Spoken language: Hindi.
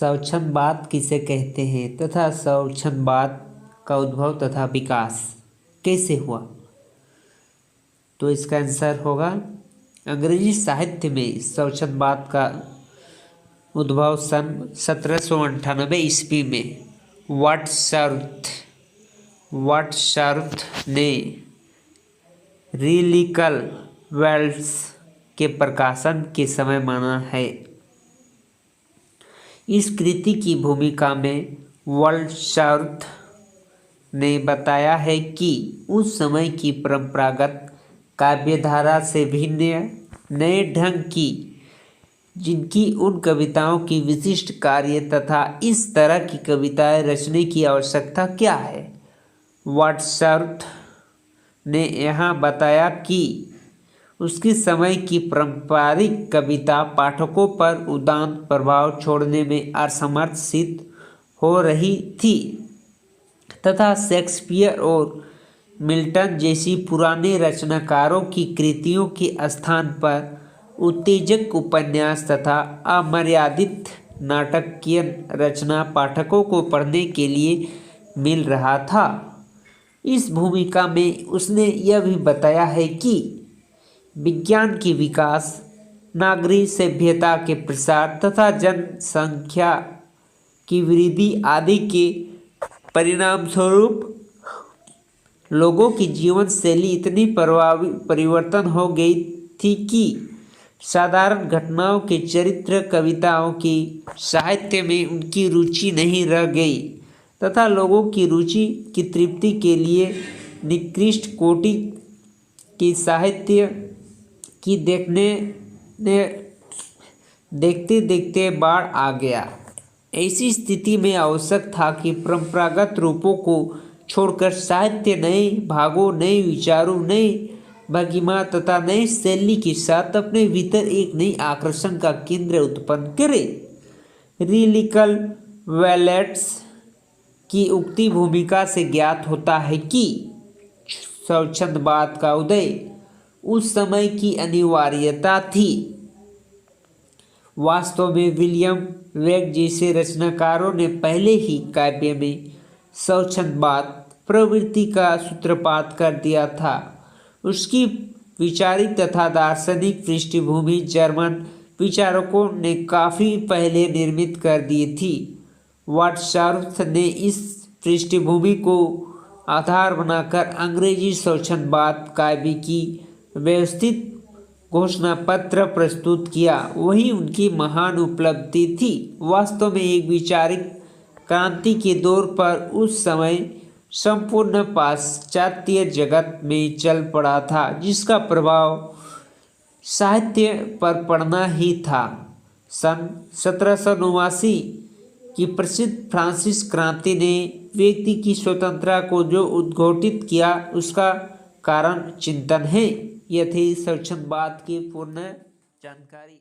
स्वच्छंदवाद किसे कहते हैं तथा स्वच्छंदवाद का उद्भव तथा विकास कैसे हुआ? तो इसका आंसर होगा अंग्रेजी साहित्य में स्वच्छंदवाद का उद्भव सन 1798 ईस्वी में वर्ड्सवर्थ ने रिलिकल वेल्स के प्रकाशन के समय माना है। इस कृति की भूमिका में वर्ड्सवर्थ ने बताया है कि उस समय की परंपरागत काव्यधारा से भिन्न नए ढंग की जिनकी उन कविताओं की विशिष्ट कार्य तथा इस तरह की कविताएं रचने की आवश्यकता क्या है। वर्ड्सवर्थ ने यहाँ बताया कि उसके समय की पारंपरिक कविता पाठकों पर उदात्त प्रभाव छोड़ने में असमर्थ सिद्ध हो रही थी तथा शेक्सपियर और मिल्टन जैसी पुराने रचनाकारों की कृतियों के स्थान पर उत्तेजक उपन्यास तथा अमर्यादित नाटकीय रचना पाठकों को पढ़ने के लिए मिल रहा था। इस भूमिका में उसने यह भी बताया है कि विज्ञान की विकास, नागरिक सभ्यता के प्रसार तथा जनसंख्या की वृद्धि आदि के परिणाम स्वरूप लोगों की जीवन शैली इतनी परिवर्तन हो गई थी कि साधारण घटनाओं के चरित्र कविताओं की साहित्य में उनकी रुचि नहीं रह गई तथा लोगों की रुचि की तृप्ति के लिए निकृष्ट कोटि की साहित्य की देखते देखते बाढ़ आ गया। ऐसी स्थिति में आवश्यक था कि परंपरागत रूपों को छोड़कर साहित्य नए भागों, नए विचारों, नए भंगिमा तथा नए शैली के साथ अपने भीतर एक नई आकर्षण का केंद्र उत्पन्न करे। रिलिकल वेल्स की उक्ति भूमिका से ज्ञात होता है कि स्वच्छंदवाद का उदय उस समय की अनिवार्यता थी। वास्तव में विलियम वेग जैसे रचनाकारों ने पहले ही काव्य में स्वच्छंदवाद प्रवृत्ति का सूत्रपात कर दिया था। उसकी वैचारिक तथा दार्शनिक पृष्ठभूमि जर्मन विचारकों ने काफ़ी पहले निर्मित कर दी थी। वर्ड्सवर्थ ने इस पृष्ठभूमि को आधार बनाकर अंग्रेजी स्वच्छंदवाद काव्य की व्यवस्थित घोषणा पत्र प्रस्तुत किया। वही उनकी महान उपलब्धि थी। वास्तव में एक वैचारिक क्रांति के दौर पर उस समय संपूर्ण पाश्चात्य जगत में चल पड़ा था जिसका प्रभाव साहित्य पर पड़ना ही था। सन 1789 की प्रसिद्ध फ्रांसीसी क्रांति ने व्यक्ति की स्वतंत्रता को जो उद्घोषित किया उसका कारण चिंतन है। यह थी स्वच्छंदवाद की पूर्ण जानकारी।